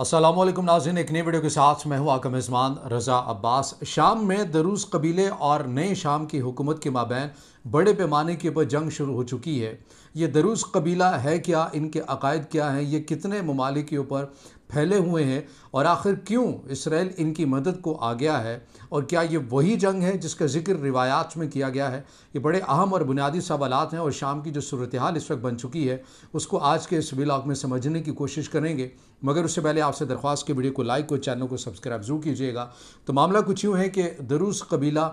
अस्सलामुअलैकुम नाज़रीन, एक नई वीडियो के साथ मैं हूं आपका मेज़बान रज़ा अब्बास। शाम में दरूस कबीले और नए शाम की हुकूमत के माबैन बड़े पैमाने के ऊपर जंग शुरू हो चुकी है। ये दरूस कबीला है क्या, इनके अकायद क्या हैं, ये कितने ममालिक के ऊपर फैले हुए हैं और आखिर क्यों इसराइल इनकी मदद को आ गया है, और क्या ये वही जंग है जिसका जिक्र रिवायात में किया गया है। ये बड़े अहम और बुनियादी सवालात हैं और शाम की जो सूरत हाल इस वक्त बन चुकी है उसको आज के इस व्लॉग में समझने की कोशिश करेंगे। मगर उससे पहले आपसे दरख्वास्त की वीडियो को लाइक और चैनल को सब्सक्राइब जरूर कीजिएगा। तो मामला कुछ यूँ है कि दरूस कबीला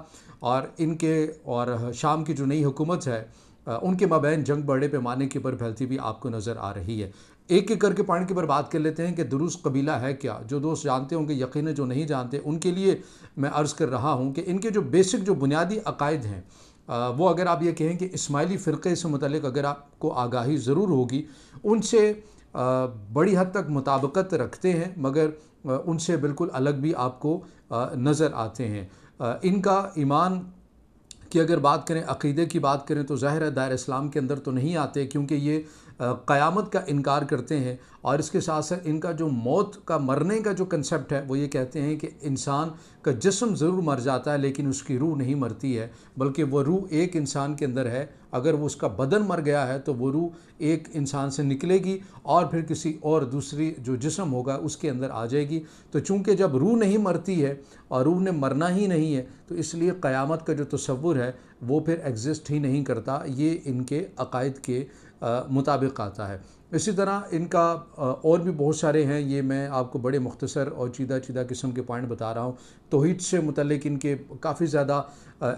और इनके और शाम की जो नई हुकूमत है उनके माबैन जंग बड़े पैमाने के ऊपर फैलती हुई आपको नज़र आ रही है। एक एक करके पॉइंट के ऊपर बात कर लेते हैं कि दरूस कबीला है क्या। जो दोस्त जानते होंगे यकीनन, जो नहीं जानते उनके लिए मैं अर्ज़ कर रहा हूँ कि इनके जो बेसिक जो बुनियादी अकायद हैं वो अगर आप ये कहें कि इस्माइली फ़िरक़े से मुतल्लिक़ अगर आपको आगाही ज़रूर होगी, उनसे बड़ी हद तक मुताबिकत रखते हैं, मगर उनसे बिल्कुल अलग भी आपको नज़र आते हैं। इनका ईमान की अगर बात करें, अक़ीदे की बात करें, तो ज़ाहिर है दायरा इस्लाम के अंदर तो नहीं आते, क्योंकि ये क़यामत का इनकार करते हैं। और इसके साथ साथ इनका जो मौत का, मरने का जो कंसेप्ट है वो ये कहते हैं कि इंसान का जिस्म ज़रूर मर जाता है लेकिन उसकी रूह नहीं मरती है, बल्कि वो रूह एक इंसान के अंदर है। अगर वो उसका बदन मर गया है तो वो रूह एक इंसान से निकलेगी और फिर किसी और दूसरी जो जिस्म होगा उसके अंदर आ जाएगी। तो चूँकि जब रूह नहीं मरती है और रूह ने मरना ही नहीं है, तो इसलिए क़यामत का जो तसव्वुर है वो फिर एग्जिस्ट ही नहीं करता। ये इनके अकायद के मुताबिक आता है। इसी तरह इनका और भी बहुत सारे हैं, ये मैं आपको बड़े मुख्तसर और चीदा चीदा किस्म के पॉइंट बता रहा हूँ। तौहीद से मुतल्लिक इनके काफ़ी ज़्यादा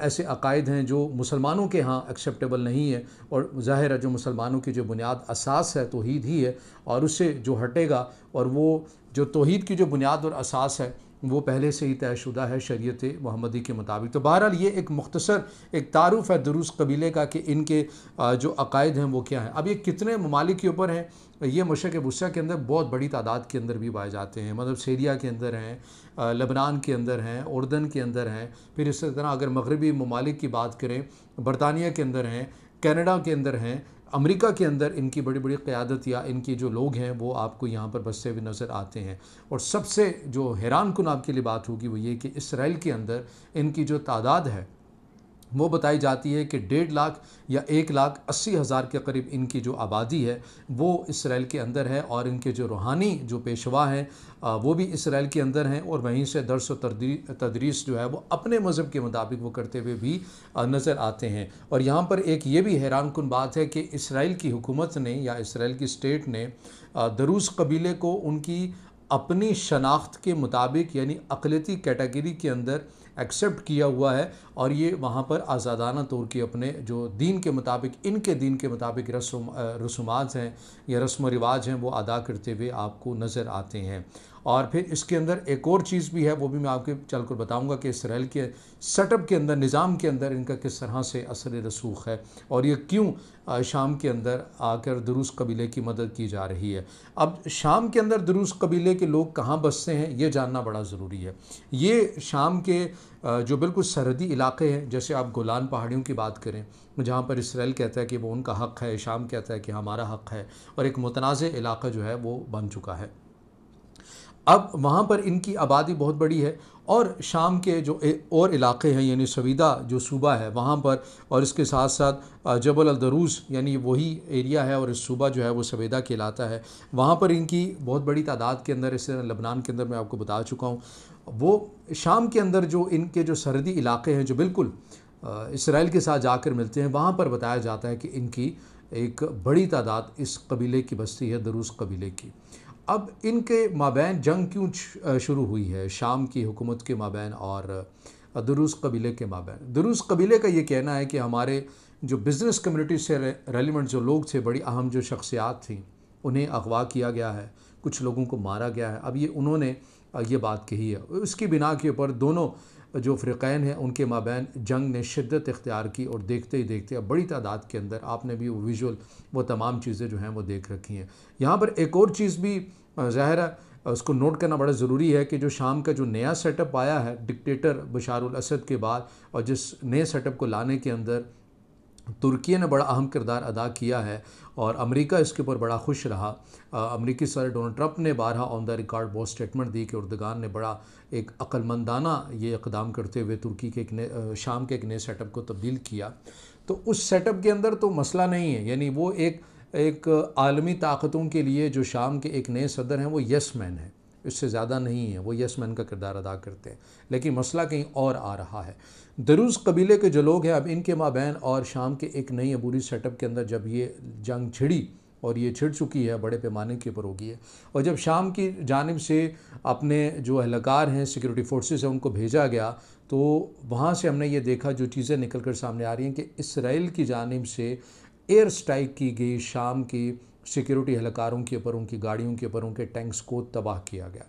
ऐसे अकायद हैं जो मुसलमानों के यहाँ एक्सेप्टेबल नहीं है। और ज़ाहिर है जो मुसलमानों की जो बुनियाद असास है तौहीद ही है, और उससे जो हटेगा, और वो जो तौहीद की जो बुनियाद और असास है वो पहले से ही तयशुदा है शरीयत मोहम्मदी के मुताबिक। तो बहरहाल ये एक मुख्तसर एक तारुफ़ है दरूस कबीले का कि इनके जो अकायद हैं वो क्या हैं। अब ये कितने ममालिक के ऊपर हैं, ये मशरक़ वुस्ता के अंदर बहुत बड़ी तादाद के अंदर भी पाए जाते हैं। मतलब सीरिया के अंदर हैं, लेबनान के अंदर हैं, उर्दन के अंदर हैं। फिर इसी तरह अगर मगरबी ममालिक की बात करें, बरतानिया के अंदर हैं, कनाडा के अंदर हैं, अमेरिका के अंदर इनकी बड़ी बड़ी क़यादत या इनकी जो लोग हैं वो आपको यहाँ पर बसते हुए नज़र आते हैं। और सबसे जो हैरान कुन आपके लिए बात होगी वो ये कि इसराइल के अंदर इनकी जो तादाद है वो बताई जाती है कि 1.5 लाख या 1,80,000 के करीब इनकी जो आबादी है वो इसराइल के अंदर है। और इनके जो रूहानी जो पेशवा हैं वो भी इसराइल के अंदर हैं, और वहीं से दर्स व तदरीस जो है वो अपने मज़हब के मुताबिक वो करते हुए भी नज़र आते हैं। और यहाँ पर एक ये भी हैरान कुन बात है कि इसराइल की हुकूमत ने या इसराइल की स्टेट ने दरूस कबीले को उनकी अपनी शनाख्त के मुताबिक यानी अक़लियती कैटेगरी के अंदर एक्सेप्ट किया हुआ है, और ये वहाँ पर आज़ादाना तौर की अपने जो दीन के मुताबिक, इनके दीन के मुताबिक रसूमात हैं या रस्म व रिवाज हैं वो अदा करते हुए आपको नज़र आते हैं। और फिर इसके अंदर एक और चीज़ भी है, वो भी मैं आपके चल कर बताऊँगा कि इसराइल के सेटअप के अंदर, निज़ाम के अंदर इनका किस तरह से असर रसूख है, और ये क्यों शाम के अंदर आकर दरूस कबीले की मदद की जा रही है। अब शाम के अंदर दरूस कबीले के लोग कहाँ बसते हैं ये जानना बड़ा ज़रूरी है। ये शाम के जो बिल्कुल सरहदी इलाके हैं, जैसे आप गोलान पहाड़ियों की बात करें जहाँ पर इसराइल कहता है कि वो उनका हक़ है, शाम कहता है कि हमारा हक़ है, और एक मुतनाज़ इलाका जो है वो बन चुका है। अब वहाँ पर इनकी आबादी बहुत बड़ी है, और शाम के जो और इलाके हैं यानी सवीदा जो सूबा है वहाँ पर, और इसके साथ साथ जबल अल दरूस यानी वही एरिया है, और इस सूबा जो है वो सवेदा कहलाता है। वहाँ पर इनकी बहुत बड़ी तादाद के अंदर, इस लबनान के अंदर मैं आपको बता चुका हूँ। वो शाम के अंदर जो इनके जो सरहदी इलाके हैं जो बिल्कुल इसराइल के साथ जाकर मिलते हैं, वहाँ पर बताया जाता है कि इनकी एक बड़ी तादाद इस कबीले की बस्ती है, दरूस कबीले की। अब इनके माबैन जंग क्यों शुरू हुई है, शाम की हुकूमत के माबैन और दरूस कबीले के माबैन। दरूस कबीले का ये कहना है कि हमारे जो बिज़नेस कम्युनिटी से रेलिवेंट जो लोग थे, बड़ी अहम जो शख्सियात थी, उन्हें अगवा किया गया है, कुछ लोगों को मारा गया है। अब ये उन्होंने ये बात कही है, उसकी बिना के ऊपर दोनों जो फ़िरक़ैन हैं उनके माबैन जंग ने शिद्दत इख्तियार की, और देखते ही देखते अब बड़ी तादाद के अंदर आपने भी वो विजुअल वो तमाम चीज़ें जो हैं वो देख रखी हैं। यहाँ पर एक और चीज़ भी ज़ाहिर है उसको नोट करना बड़ा ज़रूरी है कि जो शाम का जो नया सेटअप आया है डिक्टेटर बशार अल असद के बाद, और जिस नए सेटअप को लाने के अंदर तुर्की ने बड़ा अहम किरदार अदा किया है और अमेरिका इसके ऊपर बड़ा खुश रहा। अमेरिकी सदर डोनाल्ड ट्रंप ने बारहा ऑन द रिकॉर्ड वो स्टेटमेंट दी कि उर्दगान ने बड़ा एक अक्लमंदाना ये इक़दाम करते हुए तुर्की के शाम के एक नए सेटअप को तब्दील किया। तो उस सेटअप के अंदर तो मसला नहीं है, यानी वो एक आलमी ताकतों के लिए जो शाम के एक नए सदर हैं वो यस मैन है, इससे ज़्यादा नहीं है, वो यस मैन का किरदार अदा करते हैं। लेकिन मसला कहीं और आ रहा है। दरूज़ कबीले के जो लोग हैं, अब इनके माबैन और शाम के एक नई अबूरी सेटअप के अंदर जब ये जंग छिड़ी और ये छिड़ चुकी है, बड़े पैमाने के ऊपर होगी है, और जब शाम की जानिब से अपने जो अहलकार हैं, सिक्योरिटी फोर्सेस हैं, उनको भेजा गया, तो वहाँ से हमने ये देखा जो चीज़ें निकल कर सामने आ रही हैं कि इसराइल की जानिब से एयर स्ट्राइक की गई, शाम की सिक्योरिटी एहलकारों के ऊपर, उनकी गाड़ियों के ऊपर, उनके टैंक्स को तबाह किया गया।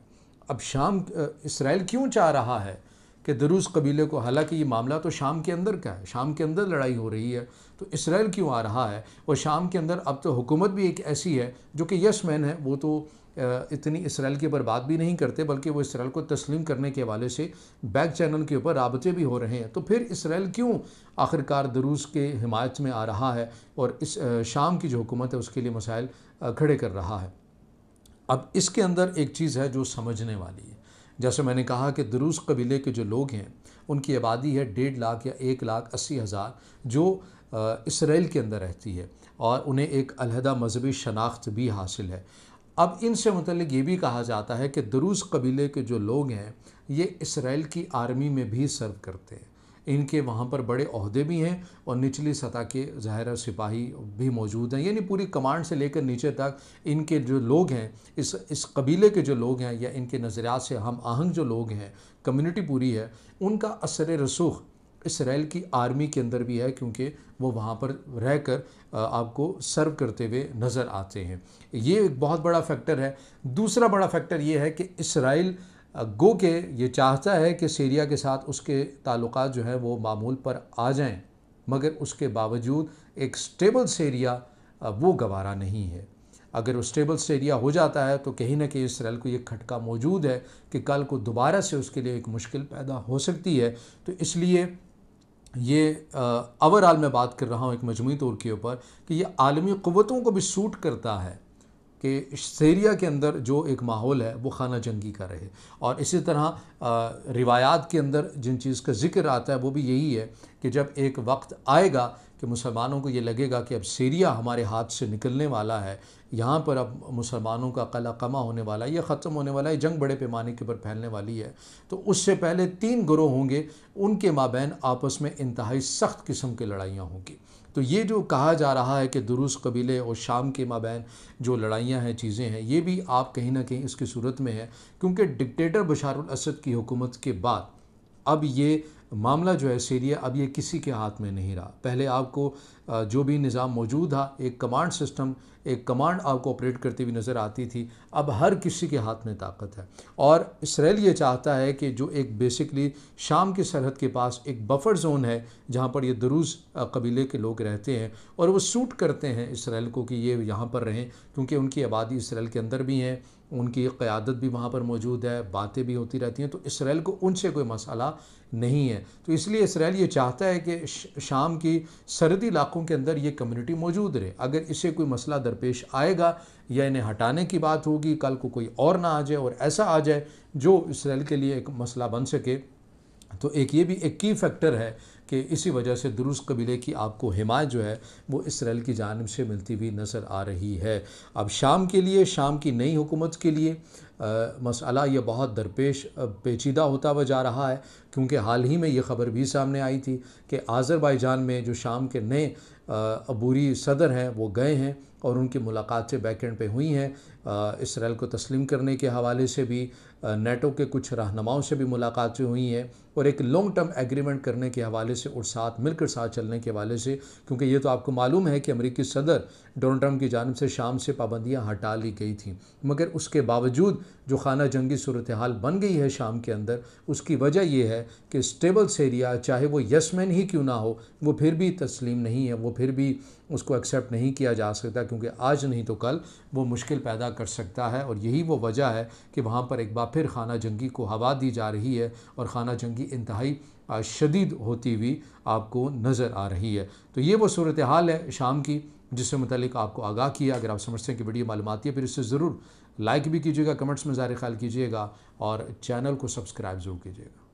अब शाम इसराइल क्यों चाह रहा है कि दरूज़ कबीले को, हालांकि ये मामला तो शाम के अंदर का है, शाम के अंदर लड़ाई हो रही है, तो इसराइल क्यों आ रहा है? और शाम के अंदर अब तो हुकूमत भी एक ऐसी है जो कि यस मैन है, वो तो इतनी इसराइल के ऊपर बात भी नहीं करते, बल्कि वो इसराइल को तस्लीम करने के हवाले से बैक चैनल के ऊपर राबते भी हो रहे हैं। तो फिर इसराइल क्यों आखिरकार दरूज़ के हिमायत में आ रहा है और इस शाम की जो हुकूमत है उसके लिए मसाइल खड़े कर रहा है? अब इसके अंदर एक चीज़ है जो समझने वाली है। जैसे मैंने कहा कि दरूज़ कबीले के जो लोग हैं उनकी आबादी है 1.5 लाख या 1,80,000 जो इसराइल के अंदर रहती है, और उन्हें एक अलहदा मजहबी शनाख्त भी हासिल है। अब इनसे मुतल्लिक ये भी कहा जाता है कि दरूज़ कबीले के जो लोग हैं ये इसराइल की आर्मी में भी सर्व करते हैं, इनके वहाँ पर बड़े ओहदे भी हैं और निचली सतह के ज़ाहिर सिपाही भी मौजूद हैं, यानी पूरी कमांड से लेकर नीचे तक इनके जो लोग हैं, इस कबीले के जो लोग हैं या इनके नज़रियात से हम आहंग जो लोग हैं, कम्युनिटी पूरी है, उनका असर रसूख इसराइल की आर्मी के अंदर भी है, क्योंकि वो वहाँ पर रहकर आपको सर्व करते हुए नज़र आते हैं। ये एक बहुत बड़ा फैक्टर है। दूसरा बड़ा फैक्टर ये है कि इसराइल गो के ये चाहता है कि सीरिया के साथ उसके ताल्लुकात जो है वो मामूल पर आ जाएं, मगर उसके बावजूद एक स्टेबल सीरिया वो गवारा नहीं है। अगर वो स्टेबल सीरिया हो जाता है तो कहीं ना कहीं इसराइल को ये खटका मौजूद है कि कल को दोबारा से उसके लिए एक मुश्किल पैदा हो सकती है। तो इसलिए ये ओवरऑल मैं बात कर रहा हूँ एक मजमूई तौर के ऊपर कि ये आलमी क़ुव्वतों को भी सूट करता है कि सीरिया के अंदर जो एक माहौल है वो खाना जंगी का रहे। और इसी तरह रिवायात के अंदर जिन चीज़ का ज़िक्र आता है वो भी यही है कि जब एक वक्त आएगा कि मुसलमानों को ये लगेगा कि अब सीरिया हमारे हाथ से निकलने वाला है, यहाँ पर अब मुसलमानों का कला कमा होने वाला है, ये ख़त्म होने वाला है, जंग बड़े पैमाने के ऊपर फैलने वाली है, तो उससे पहले 3 गिरोह होंगे, उनके माबैन आपस में इंतहाई सख्त किस्म की लड़ाइयाँ होंगी। तो ये जो कहा जा रहा है कि दुरूज़ कबीले और शाम के माबैन जो लड़ाइयाँ हैं, चीज़ें हैं, ये भी आप कहीं ना कहीं इसकी सूरत में है, क्योंकि डिक्टेटर बशारुल असद की हुकूमत के बाद अब ये मामला जो है सीरिया, अब ये किसी के हाथ में नहीं रहा। पहले आपको जो भी निज़ाम मौजूद था, एक कमांड सिस्टम, एक कमांड आपको ऑपरेट करती हुई नज़र आती थी, अब हर किसी के हाथ में ताकत है। और इसराइल ये चाहता है कि जो एक बेसिकली शाम की सरहद के पास एक बफर जोन है जहाँ पर ये दरूज़ कबीले के लोग रहते हैं, और वो सूट करते हैं इसराइल को कि ये यहाँ पर रहें, क्योंकि उनकी आबादी इसराइल के अंदर भी है, उनकी क़यादत भी वहाँ पर मौजूद है, बातें भी होती रहती हैं, तो इसराइल को उनसे कोई मसला नहीं है। तो इसलिए इसराइल ये चाहता है कि शाम की सरहदी इलाकों के अंदर ये कम्युनिटी मौजूद रहे। अगर इसे कोई मसला दरपेश आएगा या इन्हें हटाने की बात होगी, कल को कोई और ना आ जाए और ऐसा आ जाए जो इसराइल के लिए एक मसला बन सके, तो एक ये भी एक की फैक्टर है कि इसी वजह से दुरूज़ कबीले की आपको हिमायत जो है वो इसराइल की जानिब से मिलती हुई नज़र आ रही है। अब शाम के लिए, शाम की नई हुकूमत के लिए मसला ये बहुत दरपेश पेचीदा होता हुआ जा रहा है, क्योंकि हाल ही में ये ख़बर भी सामने आई थी कि आज़रबाईजान में जो शाम के नए अबूरी सदर हैं वो गए हैं और उनकी मुलाकातें बैकेंड पे हुई हैं। इसराइल को तस्लीम करने के हवाले से भी नेटो के कुछ रहनुमाओं से भी मुलाकातें हुई हैं, और एक लॉन्ग टर्म एग्रीमेंट करने के हवाले से और साथ मिलकर साथ चलने के हवाले से, क्योंकि ये तो आपको मालूम है कि अमेरिकी सदर डोनाल्ड ट्रंप की जानिब से शाम से पाबंदियां हटा ली गई थी, मगर उसके बावजूद जो खाना जंगी सूरत हाल बन गई है शाम के अंदर, उसकी वजह यह है कि स्टेबल सीरिया, चाहे वो यसमैन ही क्यों ना हो, वो फिर भी तस्लीम नहीं है, वो फिर भी उसको एक्सेप्ट नहीं किया जा सकता, क्योंकि आज नहीं तो कल वो मुश्किल पैदा कर सकता है। और यही वो वजह है कि वहाँ पर एक बार फिर खाना जंगी को हवा दी जा रही है, और खाना जंगी की इंतहाई शदीद होती हुई आपको नज़र आ रही है। तो ये वो सूरत हाल है शाम की, जिससे मुतालिक आपको आगाह किया। अगर आप समझते हैं कि वीडियो मालूमाती है, फिर इससे ज़रूर लाइक भी कीजिएगा, कमेंट्स में ज़ाहिर ख्याल कीजिएगा और चैनल को सब्सक्राइब ज़रूर कीजिएगा।